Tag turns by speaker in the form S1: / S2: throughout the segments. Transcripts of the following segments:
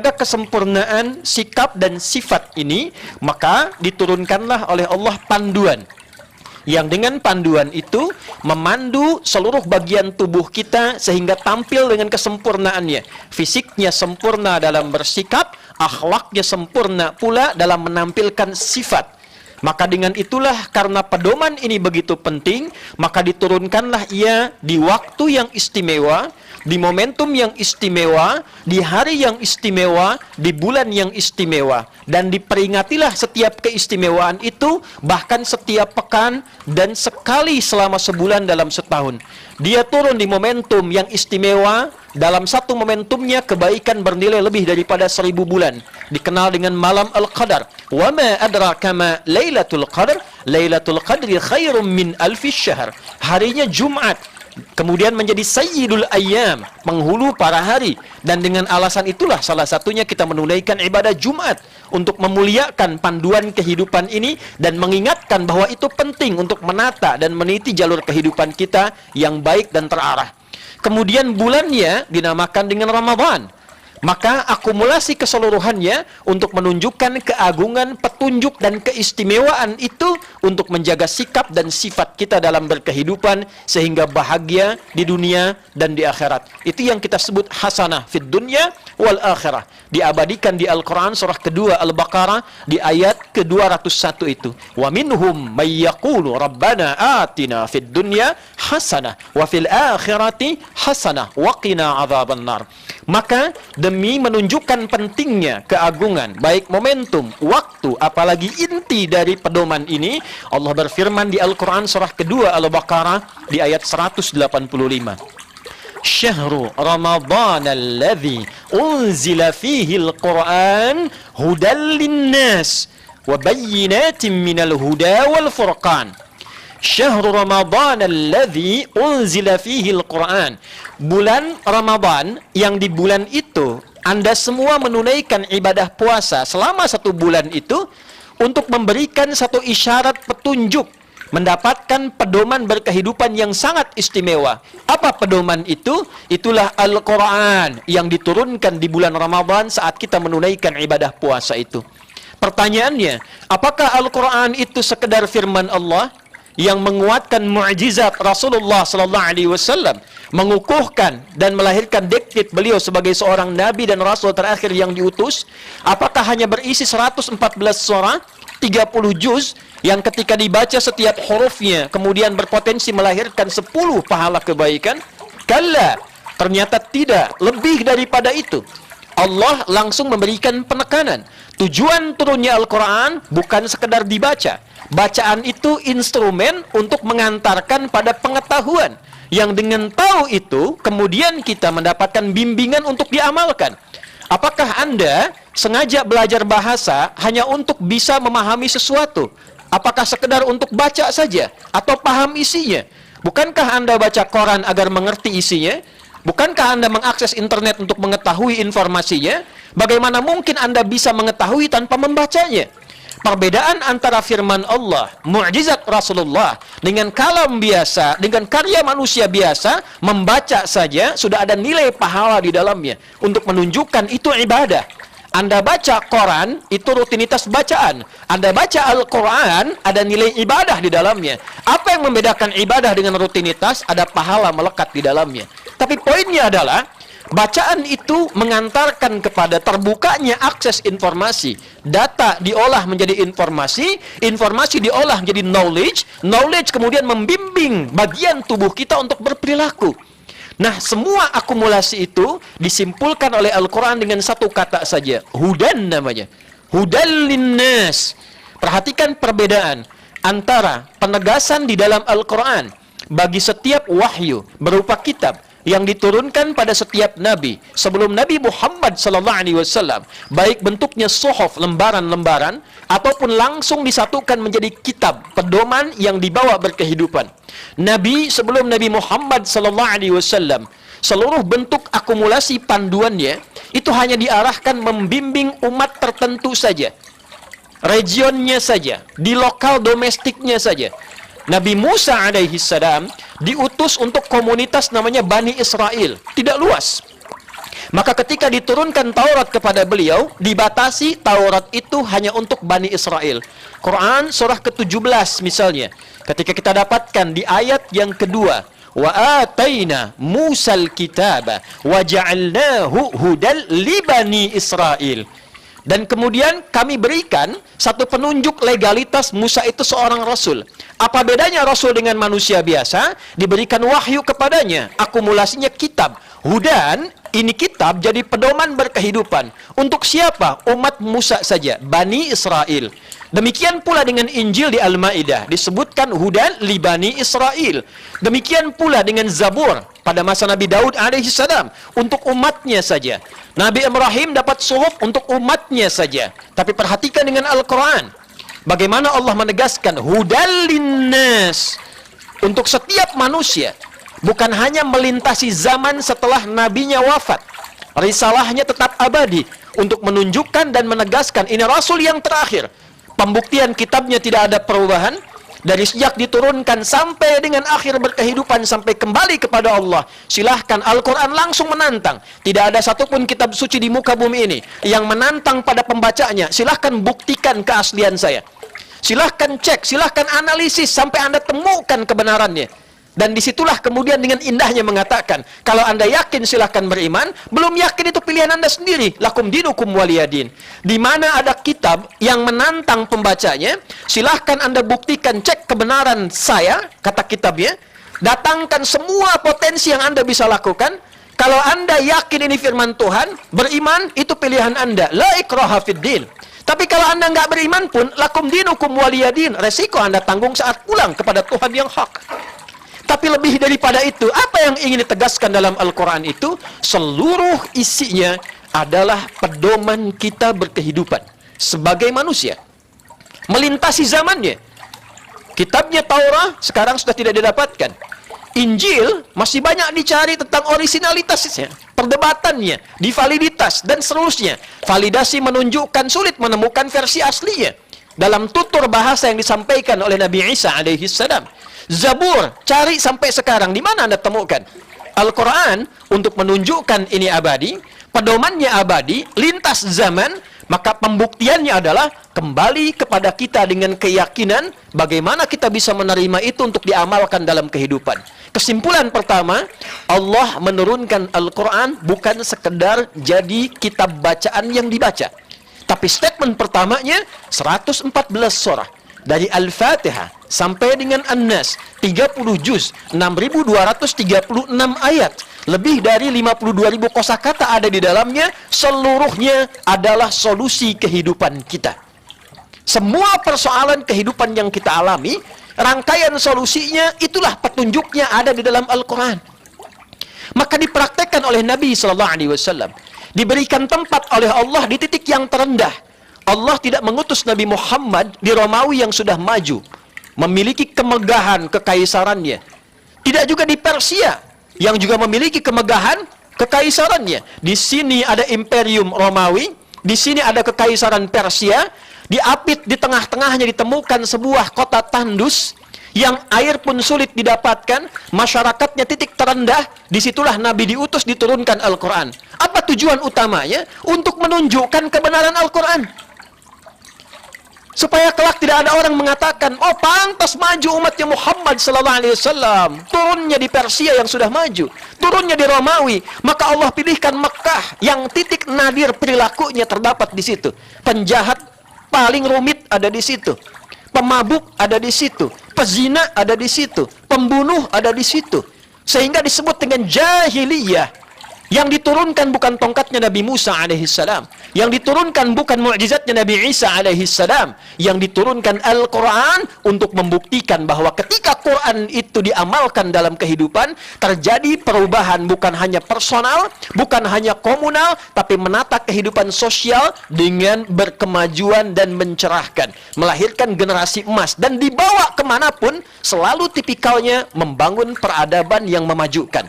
S1: menjaga kesempurnaan sikap dan sifat ini, maka diturunkanlah oleh Allah panduan. Yang dengan panduan itu memandu seluruh bagian tubuh kita sehingga tampil dengan kesempurnaannya. Fisiknya sempurna dalam bersikap, akhlaknya sempurna pula dalam menampilkan sifat. Maka dengan itulah, karena pedoman ini begitu penting, maka diturunkanlah ia di waktu yang istimewa, di momentum yang istimewa, di hari yang istimewa, di bulan yang istimewa. Dan diperingatilah setiap keistimewaan itu, bahkan setiap pekan dan sekali selama sebulan dalam setahun. Dia turun di momentum yang istimewa. Dalam satu momentumnya kebaikan bernilai lebih daripada 1000 bulan. Dikenal dengan malam Al-Qadar. Wa ma adraka ma Lailatul Qadar? Lailatul Qadri khairum min alfi syahr. Harinya Jumat. Kemudian menjadi Sayyidul Ayyam, penghulu para hari. Dan dengan alasan itulah salah satunya kita menunaikan ibadah Jumat untuk memuliakan panduan kehidupan ini dan mengingatkan bahwa itu penting untuk menata dan meniti jalur kehidupan kita yang baik dan terarah. Kemudian bulannya dinamakan dengan Ramadan. Maka akumulasi keseluruhannya untuk menunjukkan keagungan, petunjuk dan keistimewaan itu untuk menjaga sikap dan sifat kita dalam berkehidupan sehingga bahagia di dunia dan di akhirat. Itu yang kita sebut hasanah fid dunya wal akhirah. Diabadikan di Al-Quran surah kedua Al-Baqarah di ayat ke-201 itu. Wa minhum may yaqulu rabbana atina fid dunya hasanah wa fil akhirati hasanah wa qina adzabannar. Maka demi menunjukkan pentingnya keagungan, baik momentum, waktu, apalagi inti dari pedoman ini, Allah berfirman di Al-Quran surah kedua Al-Baqarah di ayat 185. Syahru Ramadhan alladhi unzila fihi al-Quran hudan linnas wa bayyinatin minal huda wal furqan. Syahrul Ramadhan alladzi unzila fihi al-Quran. Bulan Ramadan yang di bulan itu Anda semua menunaikan ibadah puasa selama 1 bulan itu untuk memberikan satu isyarat petunjuk, mendapatkan pedoman berkehidupan yang sangat istimewa. Apa pedoman itu? Itulah Al-Quran yang diturunkan di bulan Ramadan saat kita menunaikan ibadah puasa itu. Pertanyaannya, apakah Al-Quran itu sekedar firman Allah yang menguatkan mukjizat Rasulullah sallallahu alaihi wasallam, mengukuhkan dan melahirkan diktit beliau sebagai seorang nabi dan rasul terakhir yang diutus? Apakah hanya berisi 114 surah, 30 juz yang ketika dibaca setiap hurufnya kemudian berpotensi melahirkan 10 pahala kebaikan? Kalla, ternyata tidak, lebih daripada itu. Allah langsung memberikan penekanan. Tujuan turunnya Al-Quran bukan sekedar dibaca. Bacaan itu instrumen untuk mengantarkan pada pengetahuan. Yang dengan tahu itu, kemudian kita mendapatkan bimbingan untuk diamalkan. Apakah Anda sengaja belajar bahasa hanya untuk bisa memahami sesuatu? Apakah sekedar untuk baca saja? Atau paham isinya? Bukankah Anda baca koran agar mengerti isinya? Bukankah Anda mengakses internet untuk mengetahui informasinya? Bagaimana mungkin Anda bisa mengetahui tanpa membacanya? Perbedaan antara firman Allah, mukjizat Rasulullah dengan kalam biasa, dengan karya manusia biasa, membaca saja sudah ada nilai pahala di dalamnya untuk menunjukkan itu ibadah. Anda baca Quran, itu rutinitas bacaan. Anda baca Al-Quran, ada nilai ibadah di dalamnya. Apa yang membedakan ibadah dengan rutinitas? Ada pahala melekat di dalamnya. Tapi poinnya adalah, bacaan itu mengantarkan kepada terbukanya akses informasi. Data diolah menjadi informasi, informasi diolah menjadi knowledge, knowledge kemudian membimbing bagian tubuh kita untuk berperilaku. Nah, semua akumulasi itu disimpulkan oleh Al-Quran dengan satu kata saja. Hudan namanya. Hudan linnas. Perhatikan perbedaan antara penegasan di dalam Al-Quran bagi setiap wahyu berupa kitab yang diturunkan pada setiap nabi sebelum Nabi Muhammad sallallahu alaihi wasallam, baik bentuknya suhuf, lembaran-lembaran, ataupun langsung disatukan menjadi kitab, pedoman yang dibawa berkehidupan. Nabi sebelum Nabi Muhammad sallallahu alaihi wasallam, seluruh bentuk akumulasi panduannya itu hanya diarahkan membimbing umat tertentu saja, regionnya saja, di lokal domestiknya saja. Nabi Musa alaihi salam diutus untuk komunitas namanya Bani Israel, tidak luas. Maka ketika diturunkan Taurat kepada beliau, dibatasi Taurat itu hanya untuk Bani Israel. Quran surah ke-17 misalnya, ketika kita dapatkan di ayat yang kedua, wa ataina Musal kitaba wa ja'alnahu hudal li Bani Israel. Dan kemudian kami berikan satu penunjuk legalitas Musa itu seorang rasul. Apa bedanya rasul dengan manusia biasa? Diberikan wahyu kepadanya, akumulasinya kitab. Hudan, ini kitab jadi pedoman berkehidupan. Untuk siapa? Umat Musa saja, Bani Israel. Demikian pula dengan Injil di Al-Maidah, disebutkan hudan li Bani Israel. Demikian pula dengan Zabur pada masa Nabi Daud alaihissalam, untuk umatnya saja. Nabi Ibrahim dapat suhuf untuk umatnya saja. Tapi perhatikan dengan Al-Quran, bagaimana Allah menegaskan hudal linnas, untuk setiap manusia, bukan hanya melintasi zaman setelah nabinya wafat. Risalahnya tetap abadi untuk menunjukkan dan menegaskan ini rasul yang terakhir. Pembuktian kitabnya tidak ada perubahan dari sejak diturunkan sampai dengan akhir berkehidupan sampai kembali kepada Allah. Silahkan, Al-Quran langsung menantang. Tidak ada satupun kitab suci di muka bumi ini yang menantang pada pembacanya. Silahkan buktikan keaslian saya. Silahkan cek, silahkan analisis sampai Anda temukan kebenarannya. Dan disitulah kemudian dengan indahnya mengatakan, kalau Anda yakin silahkan beriman, belum yakin itu pilihan Anda sendiri. Lakum dinukum waliyadin. Di mana ada kitab yang menantang pembacanya, silahkan Anda buktikan, cek kebenaran saya, kata kitabnya. Datangkan semua potensi yang Anda bisa lakukan. Kalau Anda yakin ini firman Tuhan, beriman, itu pilihan Anda. La ikraha fid din. Tapi kalau Anda nggak beriman pun, lakum dinukum waliyadin. Resiko Anda tanggung saat pulang kepada Tuhan yang hak. Tapi lebih daripada itu, apa yang ingin ditegaskan dalam Al-Quran itu, seluruh isinya adalah pedoman kita berkehidupan sebagai manusia, melintasi zamannya. Kitabnya Taurat sekarang sudah tidak didapatkan. Injil masih banyak dicari tentang orisinalitasnya, perdebatannya, di validitas, dan seterusnya. Validasi menunjukkan sulit menemukan versi aslinya dalam tutur bahasa yang disampaikan oleh Nabi Isa alaihi salam. Zabur, cari sampai sekarang, di mana Anda temukan? Al-Quran untuk menunjukkan ini abadi, pedomannya abadi, lintas zaman, maka pembuktiannya adalah kembali kepada kita dengan keyakinan bagaimana kita bisa menerima itu untuk diamalkan dalam kehidupan. Kesimpulan pertama, Allah menurunkan Al-Quran bukan sekedar jadi kitab bacaan yang dibaca. Tapi statement pertamanya 114 surah. Dari Al-Fatihah sampai dengan An-Nas, 30 juz, 6.236 ayat. Lebih dari 52.000 kosakata ada di dalamnya. Seluruhnya adalah solusi kehidupan kita. Semua persoalan kehidupan yang kita alami, rangkaian solusinya, itulah petunjuknya ada di dalam Al-Quran. Maka dipraktekkan oleh Nabi SAW. Diberikan tempat oleh Allah di titik yang terendah. Allah tidak mengutus Nabi Muhammad di Romawi yang sudah maju, memiliki kemegahan kekaisarannya. Tidak juga di Persia, yang juga memiliki kemegahan kekaisarannya. Di sini ada Imperium Romawi, di sini ada kekaisaran Persia. Diapit di tengah-tengahnya ditemukan sebuah kota tandus, yang air pun sulit didapatkan, masyarakatnya titik terendah. Disitulah Nabi diutus, diturunkan Al-Quran. Apa tujuan utamanya? Untuk menunjukkan kebenaran Al-Quran. Supaya kelak tidak ada orang mengatakan, oh pantas maju umatnya Muhammad SAW. Turunnya di Persia yang sudah maju, turunnya di Romawi. Maka Allah pilihkan Mekah yang titik nadir perilakunya terdapat di situ. Penjahat paling rumit ada di situ. Pemabuk ada di situ. Pezina ada di situ. Pembunuh ada di situ. Sehingga disebut dengan jahiliyah. Yang diturunkan bukan tongkatnya Nabi Musa alaihissalam. Yang diturunkan bukan mukjizatnya Nabi Isa alaihissalam. Yang diturunkan Al-Quran untuk membuktikan bahwa ketika Quran itu diamalkan dalam kehidupan, terjadi perubahan bukan hanya personal, bukan hanya komunal, tapi menata kehidupan sosial dengan berkemajuan dan mencerahkan. Melahirkan generasi emas. Dan dibawa kemanapun, selalu tipikalnya membangun peradaban yang memajukan.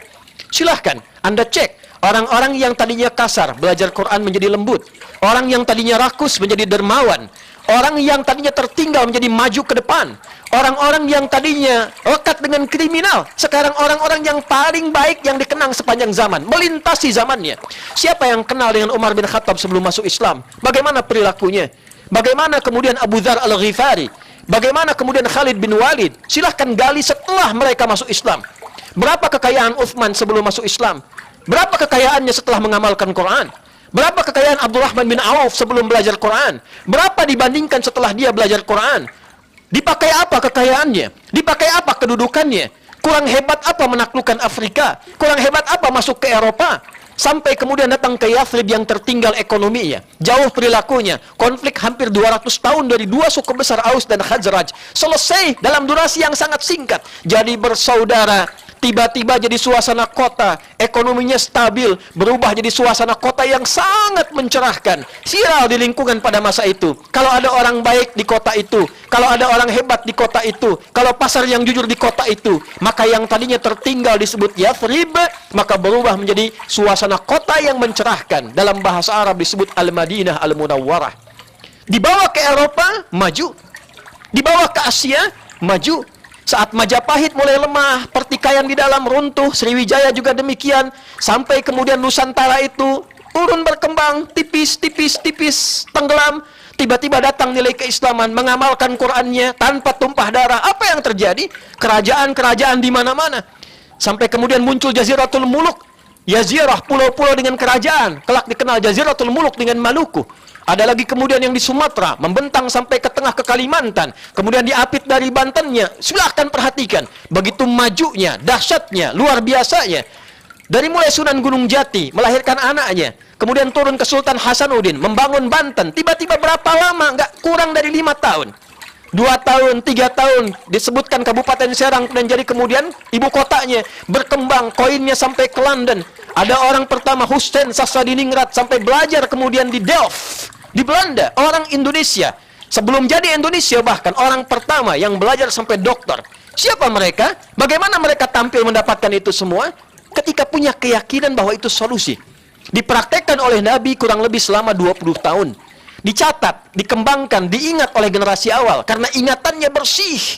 S1: Silahkan Anda cek. Orang-orang yang tadinya kasar, belajar Quran menjadi lembut. Orang yang tadinya rakus menjadi dermawan. Orang yang tadinya tertinggal menjadi maju ke depan. Orang-orang yang tadinya lekat dengan kriminal, sekarang orang-orang yang paling baik yang dikenang sepanjang zaman, melintasi zamannya. Siapa yang kenal dengan Umar bin Khattab sebelum masuk Islam? Bagaimana perilakunya? Bagaimana kemudian Abu Dzar Al-Ghifari? Bagaimana kemudian Khalid bin Walid? Silahkan gali setelah mereka masuk Islam. Berapa kekayaan Uthman sebelum masuk Islam? Berapa kekayaannya setelah mengamalkan Quran? Berapa kekayaan Abdurrahman bin Auf sebelum belajar Quran? Berapa dibandingkan setelah dia belajar Quran? Dipakai apa kekayaannya? Dipakai apa kedudukannya? Kurang hebat apa menaklukkan Afrika? Kurang hebat apa masuk ke Eropa? Sampai kemudian datang ke Yathrib yang tertinggal ekonominya, jauh perilakunya. Konflik hampir 200 tahun dari dua suku besar Aus dan Khazraj selesai dalam durasi yang sangat singkat. Jadi bersaudara. Tiba-tiba jadi suasana kota, ekonominya stabil, berubah jadi suasana kota yang sangat mencerahkan. Viral di lingkungan pada masa itu. Kalau ada orang baik di kota itu, kalau ada orang hebat di kota itu, kalau pasar yang jujur di kota itu, maka yang tadinya tertinggal disebut Yathrib, maka berubah menjadi suasana kota yang mencerahkan. Dalam bahasa Arab disebut Al-Madinah Al-Munawwarah. Dibawa ke Eropa, maju. Dibawa ke Asia, maju. Saat Majapahit mulai lemah, pertikaian di dalam runtuh, Sriwijaya juga demikian, sampai kemudian Nusantara itu urun berkembang, tipis, tenggelam. Tiba-tiba datang nilai keislaman, mengamalkan Qur'annya tanpa tumpah darah. Apa yang terjadi? Kerajaan-kerajaan di mana-mana. Sampai kemudian muncul Jaziratul Muluk, Jazirah, pulau-pulau dengan kerajaan. Kelak dikenal Jaziratul Muluk dengan Maluku. Ada lagi kemudian yang di Sumatera, membentang sampai ke tengah ke Kalimantan. Kemudian diapit dari Bantennya. Silahkan perhatikan. Begitu majunya, dahsyatnya, luar biasanya. Dari mulai Sunan Gunung Jati, melahirkan anaknya. Kemudian turun ke Sultan Hasanuddin, membangun Banten. Tiba-tiba berapa lama? Nggak kurang dari 5 tahun. 2 tahun, 3 tahun. Disebutkan Kabupaten Serang dan jadi kemudian ibu kotanya. Berkembang, koinnya sampai ke London. Ada orang pertama, Hussein Sassanidiningrat, sampai belajar kemudian di Delft. Di Belanda, orang Indonesia. Sebelum jadi Indonesia bahkan, orang pertama yang belajar sampai doktor. Siapa mereka? Bagaimana mereka tampil mendapatkan itu semua? Ketika punya keyakinan bahwa itu solusi. Dipraktekkan oleh Nabi kurang lebih selama 20 tahun. Dicatat, dikembangkan, diingat oleh generasi awal. Karena ingatannya bersih.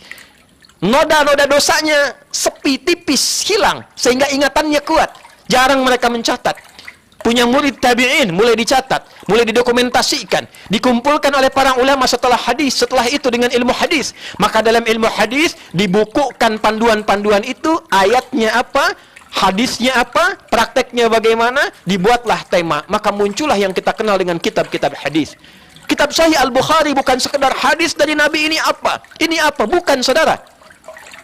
S1: Noda-noda dosanya sepi, tipis, hilang. Sehingga ingatannya kuat. Jarang mereka mencatat. Punya murid tabi'in, mulai dicatat, mulai didokumentasikan, dikumpulkan oleh para ulama setelah hadis, setelah itu dengan ilmu hadis. Maka dalam ilmu hadis dibukukan panduan-panduan itu, ayatnya apa, hadisnya apa, prakteknya bagaimana, dibuatlah tema. Maka muncullah yang kita kenal dengan kitab-kitab hadis. Kitab Sahih Al-Bukhari bukan sekedar hadis dari Nabi ini apa, bukan saudara.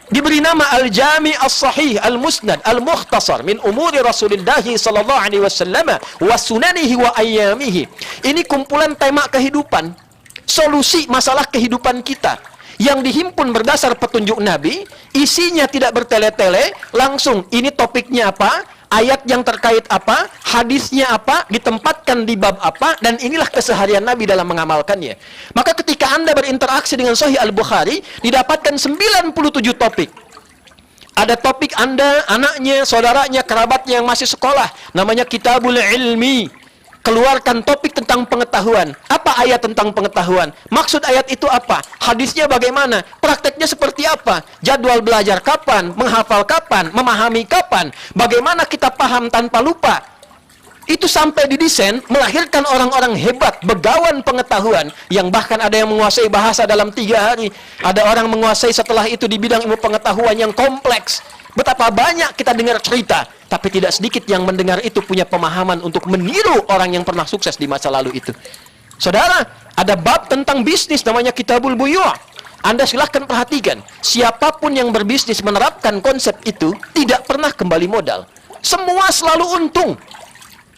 S1: Diberi nama Al-Jami' As-Sahih Al-Musnad Al-Mukhtasar min umuri Rasulullah sallallahu alaihi wasallam wa sunanihi wa ayyamihi. Ini kumpulan tema kehidupan, solusi masalah kehidupan kita yang dihimpun berdasar petunjuk Nabi, isinya tidak bertele-tele, langsung ini topiknya apa, ayat yang terkait apa, hadisnya apa, ditempatkan di bab apa, dan inilah keseharian Nabi dalam mengamalkannya. Maka ketika Anda berinteraksi dengan Sahih Al-Bukhari, didapatkan 97 topik. Ada topik Anda, anaknya, saudaranya, kerabatnya yang masih sekolah, namanya Kitabul Ilmi. Keluarkan topik tentang pengetahuan. Apa ayat tentang pengetahuan? Maksud ayat itu apa? Hadisnya bagaimana? Prakteknya seperti apa? Jadwal belajar kapan? Menghafal kapan? Memahami kapan? Bagaimana kita paham tanpa lupa? Itu sampai didesain melahirkan orang-orang hebat, begawan pengetahuan, yang bahkan ada yang menguasai bahasa dalam 3 hari. Ada orang menguasai setelah itu di bidang ilmu pengetahuan yang kompleks. Betapa banyak kita dengar cerita, tapi tidak sedikit yang mendengar itu punya pemahaman untuk meniru orang yang pernah sukses di masa lalu itu. Saudara, ada bab tentang bisnis namanya Kitabul Buyu'. Anda silahkan perhatikan, siapapun yang berbisnis menerapkan konsep itu tidak pernah kembali modal. Semua selalu untung.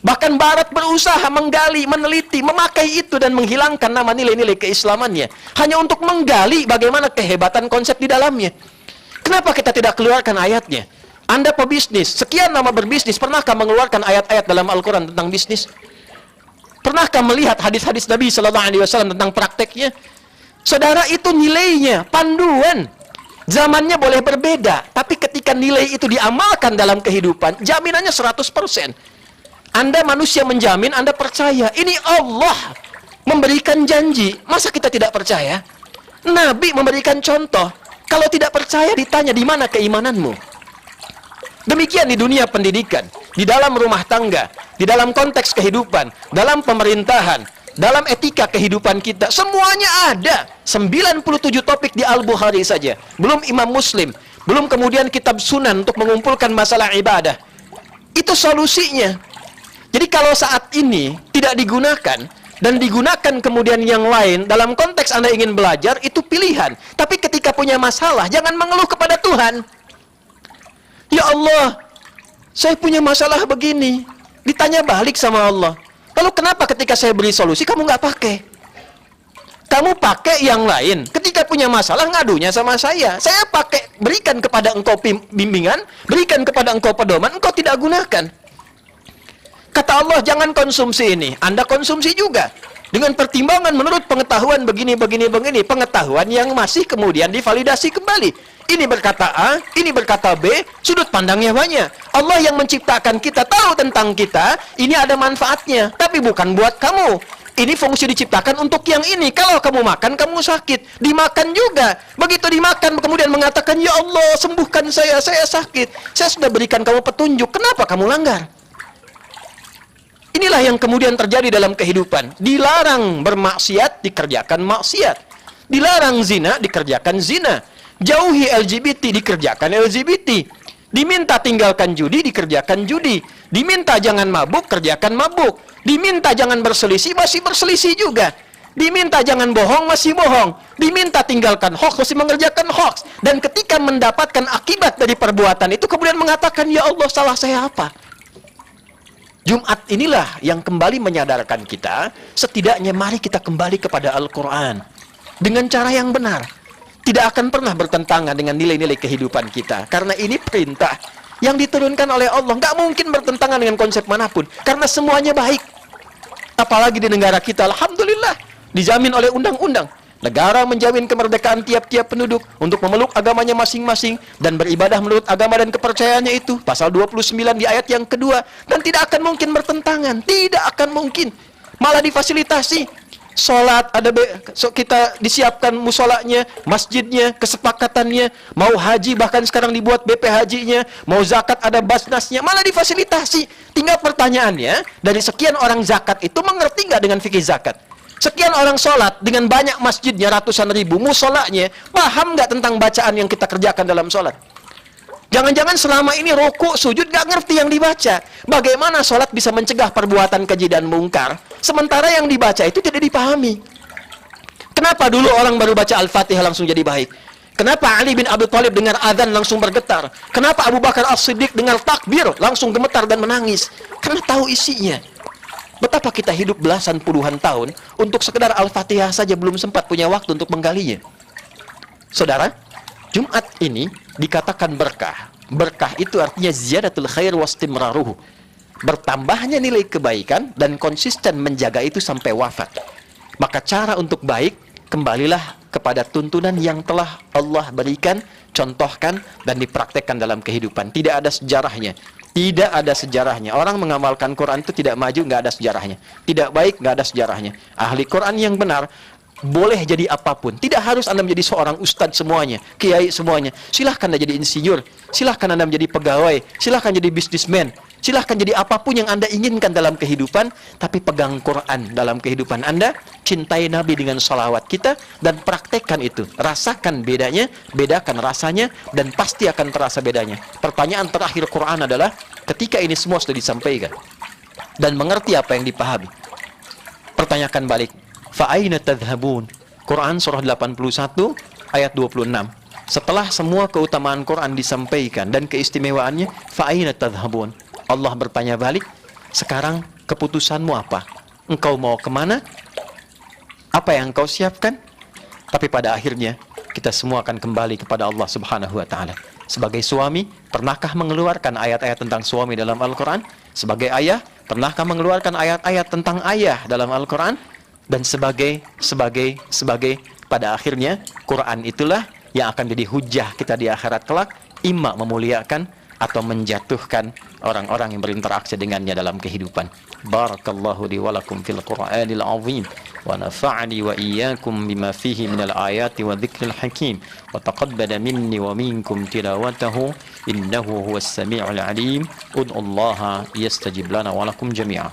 S1: Bahkan Barat berusaha menggali, meneliti, memakai itu dan menghilangkan nama nilai-nilai keislamannya. Hanya untuk menggali bagaimana kehebatan konsep di dalamnya. Kenapa kita tidak keluarkan ayatnya? Anda pebisnis, sekian lama berbisnis, pernahkah mengeluarkan ayat-ayat dalam Al-Quran tentang bisnis? Pernahkah melihat hadis-hadis Nabi SAW tentang prakteknya? Saudara, itu nilainya, panduan. Zamannya boleh berbeda, tapi ketika nilai itu diamalkan dalam kehidupan, jaminannya 100%. Anda manusia menjamin, Anda percaya, ini Allah. memberikan janji, masa kita tidak percaya? Nabi memberikan contoh. Kalau tidak percaya ditanya, di mana keimananmu? Demikian di dunia pendidikan, di dalam rumah tangga, di dalam konteks kehidupan, dalam pemerintahan, dalam etika kehidupan kita, semuanya ada. 97 topik di Al-Bukhari saja, belum Imam Muslim, belum kemudian kitab Sunan untuk mengumpulkan masalah ibadah. Itu solusinya. Jadi kalau saat ini tidak digunakan dan digunakan kemudian yang lain, dalam konteks Anda ingin belajar, itu pilihan. Tapi ketika punya masalah, jangan mengeluh kepada Tuhan. Ya Allah, saya punya masalah begini. Ditanya balik sama Allah. Lalu kenapa ketika saya beri solusi, kamu nggak pakai? Kamu pakai yang lain. Ketika punya masalah, ngadunya sama saya. Saya pakai, berikan kepada engkau bimbingan, berikan kepada engkau pedoman, engkau tidak gunakan. Kata Allah, jangan konsumsi ini. Anda konsumsi juga. Dengan pertimbangan menurut pengetahuan begini. Pengetahuan yang masih kemudian divalidasi kembali. Ini berkata A, ini berkata B, sudut pandangnya banyak. Allah yang menciptakan kita, tahu tentang kita, ini ada manfaatnya. Tapi bukan buat kamu. Ini fungsi diciptakan untuk yang ini. Kalau kamu makan, kamu sakit. Dimakan juga. Begitu dimakan, kemudian mengatakan, ya Allah, sembuhkan saya sakit. Saya sudah berikan kamu petunjuk. Kenapa kamu langgar? Inilah yang kemudian terjadi dalam kehidupan. Dilarang bermaksiat, dikerjakan maksiat. Dilarang zina, dikerjakan zina. Jauhi LGBT, dikerjakan LGBT. Diminta tinggalkan judi, dikerjakan judi. Diminta jangan mabuk, kerjakan mabuk. Diminta jangan berselisih, masih berselisih juga. Diminta jangan bohong, masih bohong. Diminta tinggalkan hoax, masih mengerjakan hoax. Dan ketika mendapatkan akibat dari perbuatan itu, kemudian mengatakan, ya Allah, salah saya apa? Jumat inilah yang kembali menyadarkan kita, setidaknya mari kita kembali kepada Al-Quran. Dengan cara yang benar. Tidak akan pernah bertentangan dengan nilai-nilai kehidupan kita. Karena ini perintah yang diturunkan oleh Allah. Nggak mungkin bertentangan dengan konsep manapun. Karena semuanya baik. Apalagi di negara kita, alhamdulillah, dijamin oleh undang-undang. Negara menjamin kemerdekaan tiap-tiap penduduk untuk memeluk agamanya masing-masing dan beribadah menurut agama dan kepercayaannya itu. Pasal 29 di ayat yang kedua. Dan tidak akan mungkin bertentangan. Tidak akan mungkin. Malah difasilitasi. Sholat, kita disiapkan musolanya, masjidnya, kesepakatannya. Mau haji, bahkan sekarang dibuat BP hajinya. Mau zakat, ada basnasnya. Malah difasilitasi. Tinggal pertanyaannya, dari sekian orang zakat itu mengerti nggak dengan fikih zakat? Sekian orang sholat dengan banyak masjidnya, ratusan ribu, musolanya, paham nggak tentang bacaan yang kita kerjakan dalam sholat? Jangan-jangan selama ini rukuk, sujud, nggak ngerti yang dibaca. Bagaimana sholat bisa mencegah perbuatan keji dan mungkar, sementara yang dibaca itu tidak dipahami? Kenapa dulu orang baru baca Al-Fatihah langsung jadi baik? Kenapa Ali bin Abi Thalib dengar azan langsung bergetar? Kenapa Abu Bakar As-Siddiq dengar takbir langsung gemetar dan menangis? Karena tahu isinya. Betapa kita hidup belasan puluhan tahun untuk sekedar Al-Fatihah saja belum sempat punya waktu untuk menggalinya. Saudara, Jumat ini dikatakan berkah. Berkah itu artinya ziyadatul khair wastimraruhu. Bertambahnya nilai kebaikan dan konsisten menjaga itu sampai wafat. Maka cara untuk baik, kembalilah kepada tuntunan yang telah Allah berikan, contohkan, dan dipraktekkan dalam kehidupan. Tidak ada sejarahnya. Tidak ada sejarahnya. Orang mengamalkan Quran itu tidak maju, nggak ada sejarahnya. Tidak baik, nggak ada sejarahnya. Ahli Quran yang benar boleh jadi apapun. Tidak harus Anda menjadi seorang ustadz semuanya, kiai semuanya. Silahkan Anda jadi insinyur, silahkan Anda menjadi pegawai, silahkan jadi bisnismen, silahkan jadi apapun yang Anda inginkan dalam kehidupan. Tapi pegang Quran dalam kehidupan Anda, cintai Nabi dengan salawat kita, dan praktekkan itu. Rasakan bedanya, bedakan rasanya, dan pasti akan terasa bedanya. Pertanyaan terakhir Quran adalah, ketika ini semua sudah disampaikan dan mengerti apa yang dipahami, pertanyakan balik, fa'aina tadhhabun? Quran surah 81 ayat 26. Setelah semua keutamaan Quran disampaikan dan keistimewaannya, fa'aina tadhhabun? Allah bertanya balik, sekarang keputusanmu apa? Engkau mau kemana? Apa yang engkau siapkan? Tapi pada akhirnya kita semua akan kembali kepada Allah Subhanahu wa taala. Sebagai suami, pernahkah mengeluarkan ayat-ayat tentang suami dalam Al-Quran? Sebagai ayah, pernahkah mengeluarkan ayat-ayat tentang ayah dalam Al-Quran? Dan sebagai pada akhirnya Quran itulah yang akan jadi hujah kita di akhirat kelak, imma memuliakan atau menjatuhkan orang-orang yang berinteraksi dengannya dalam kehidupan. Barakallahu li wa lakum fil Qur'anil azim ونفعني وإياكم بما فيه من الآيات والذكر الحكيم وتقبل مني ومنكم تلاوته إنه هو السميع العليم ادعوا الله يستجب لنا ولكم جميعا.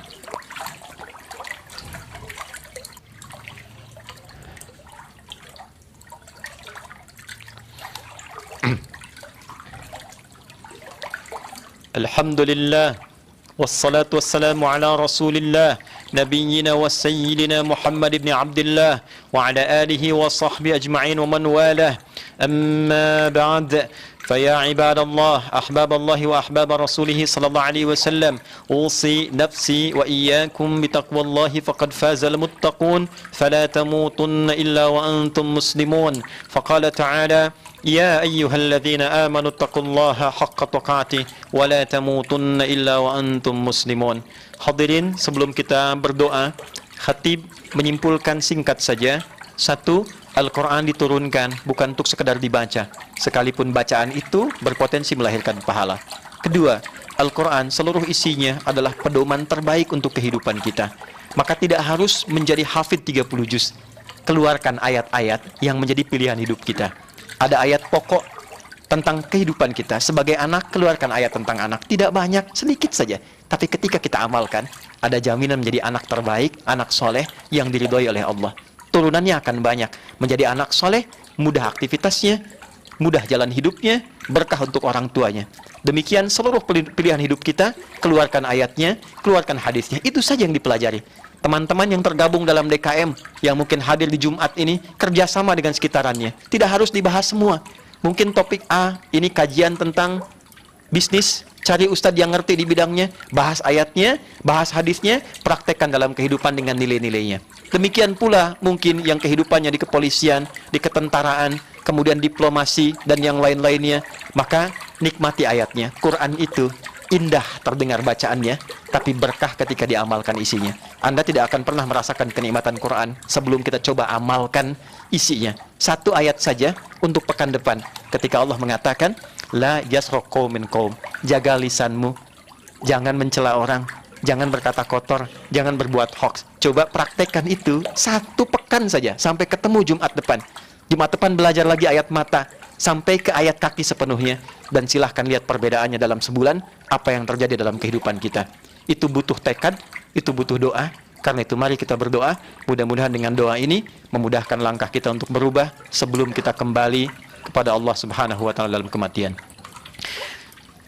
S1: الحمد لله والصلاة والسلام على رسول الله نبينا وسيدنا محمد بن عبد الله وعلى آله وصحبه أجمعين ومن والاه أما بعد فيا عباد الله أحباب الله وأحباب رسوله صلى الله عليه وسلم أوصي نفسي وإياكم بتقوى الله فقد فاز المتقون فلا تموتن إلا وأنتم مسلمون فقال تعالى يا أيها الذين آمنوا اتقوا الله حق تقاته ولا تموتن إلا وأنتم مسلمون. Hadirin, sebelum kita berdoa, khatib menyimpulkan singkat saja. Satu, Al-Quran diturunkan bukan untuk sekedar dibaca, sekalipun bacaan itu berpotensi melahirkan pahala. Kedua, Al-Quran seluruh isinya adalah pedoman terbaik untuk kehidupan kita. Maka tidak harus menjadi hafid 30 juz. Keluarkan ayat-ayat yang menjadi pilihan hidup kita. Ada ayat pokok tentang kehidupan kita. Sebagai anak, keluarkan ayat tentang anak. Tidak banyak, sedikit saja. Tapi ketika kita amalkan, ada jaminan menjadi anak terbaik, anak soleh yang diridhoi oleh Allah. Turunannya akan banyak. Menjadi anak soleh, mudah aktivitasnya, mudah jalan hidupnya, berkah untuk orang tuanya. Demikian seluruh pilihan hidup kita, keluarkan ayatnya, keluarkan hadisnya. Itu saja yang dipelajari. Teman-teman yang tergabung dalam DKM yang mungkin hadir di Jumat ini kerjasama dengan sekitarannya. Tidak harus dibahas semua. Mungkin topik A, ini kajian tentang bisnis, cari ustadz yang ngerti di bidangnya, bahas ayatnya, bahas hadisnya, praktekkan dalam kehidupan dengan nilai-nilainya. Demikian pula mungkin yang kehidupannya di kepolisian, di ketentaraan, kemudian diplomasi dan yang lain-lainnya. Maka nikmati ayatnya. Quran itu indah terdengar bacaannya, tapi berkah ketika diamalkan isinya. Anda tidak akan pernah merasakan kenikmatan Quran sebelum kita coba amalkan isinya. Satu ayat saja untuk pekan depan, ketika Allah mengatakan, La yasroqo min qaum, jaga lisanmu, jangan mencela orang, jangan berkata kotor, jangan berbuat hoax. Coba praktekkan itu satu pekan saja, sampai ketemu Jumat depan. Jumat depan belajar lagi ayat mata, sampai ke ayat kaki sepenuhnya. Dan silahkan lihat perbedaannya dalam sebulan, apa yang terjadi dalam kehidupan kita. Itu butuh tekad, itu butuh doa. Karena itu mari kita berdoa, mudah-mudahan dengan doa ini memudahkan langkah kita untuk berubah sebelum kita kembali kepada Allah Subhanahu wa taala dalam kematian.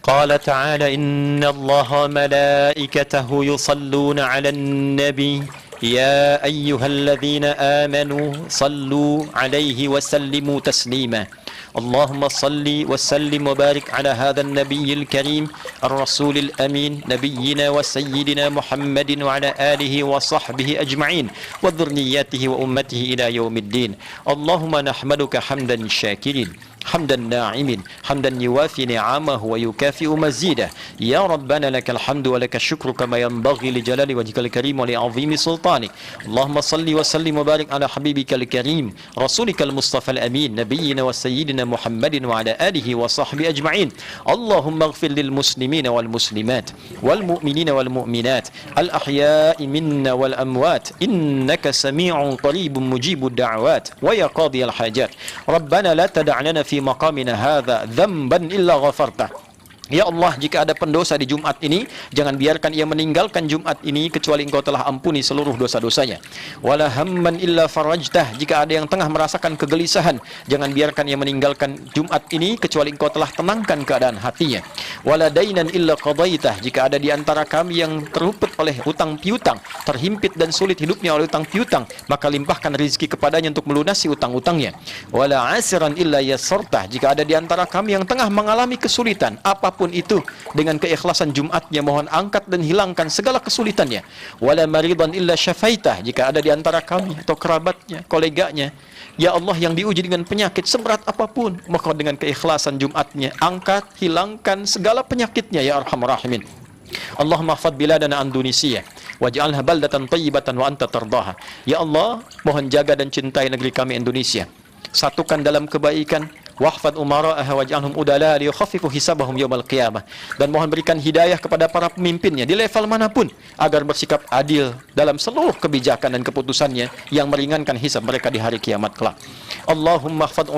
S1: Qala ta'ala innallaha malaikatahu yusalluna 'alan nabi ya ayyuhalladzina amanu sallu 'alaihi wa sallimu taslima. اللهم صل وسلم وبارك على هذا النبي الكريم الرسول الأمين نبينا وسيدنا محمد وعلى آله وصحبه أجمعين وذرياته وأمته إلى يوم الدين. اللهم نحمدك حمدا شاكرين حمدا ناعم حمدا يوافي نعمه ويكافئ مزيده. يا ربنا لك الحمد ولك الشكر كما ينبغي لجلال وجهك الكريم ولعظيم سلطانك. اللهم صل وسلم وبارك على حبيبك الكريم رسولك المصطفى الأمين نبينا وسيدنا محمد وعلى آله وصحبه أجمعين. اللهم اغفر للمسلمين والمسلمات والمؤمنين والمؤمنات الأحياء منا والأموات إنك سميع قريب مجيب الدعوات ويا قاضي الحاجات. ربنا لا تدع لنا في مقامنا هذا ذنبا إلا غفرته. Ya Allah, jika ada pendosa di Jumat ini, jangan biarkan ia meninggalkan Jumat ini kecuali Engkau telah ampuni seluruh dosa-dosanya. Wala hamman illa farajtah, jika ada yang tengah merasakan kegelisahan, jangan biarkan ia meninggalkan Jumat ini kecuali Engkau telah tenangkan keadaan hatinya. Wala dainan illa qadaitah, jika ada di antara kami yang terluput oleh hutang piutang, terhimpit dan sulit hidupnya oleh hutang piutang, maka limpahkan rezeki kepadanya untuk melunasi hutang-hutangnya. Wala asiran illa yassartah, jika ada di antara kami yang tengah mengalami kesulitan, apapun itu, dengan keikhlasan Jumatnya mohon angkat dan hilangkan segala kesulitannya. Wala maridan illa syafaitah, jika ada di antara kami atau kerabatnya, koleganya, ya Allah yang diuji dengan penyakit seberat apapun, maka dengan keikhlasan Jumatnya angkat, hilangkan segala penyakitnya ya arhamar rahimin. Allahumma hafadz biladana Indonesia waj'alha baldatan thayyibatan wa anta tardaha. Ya Allah, mohon jaga dan cintai negeri kami Indonesia. Satukan dalam kebaikan, wahfad umara'aha waj'alhum udala liyukhaffifu hisabahum yaumal qiyamah. Dan mohon berikan hidayah kepada para pemimpinnya di level manapun agar bersikap adil dalam seluruh kebijakan dan keputusannya yang meringankan hisab mereka di hari kiamat kelak. Allahumma hfadh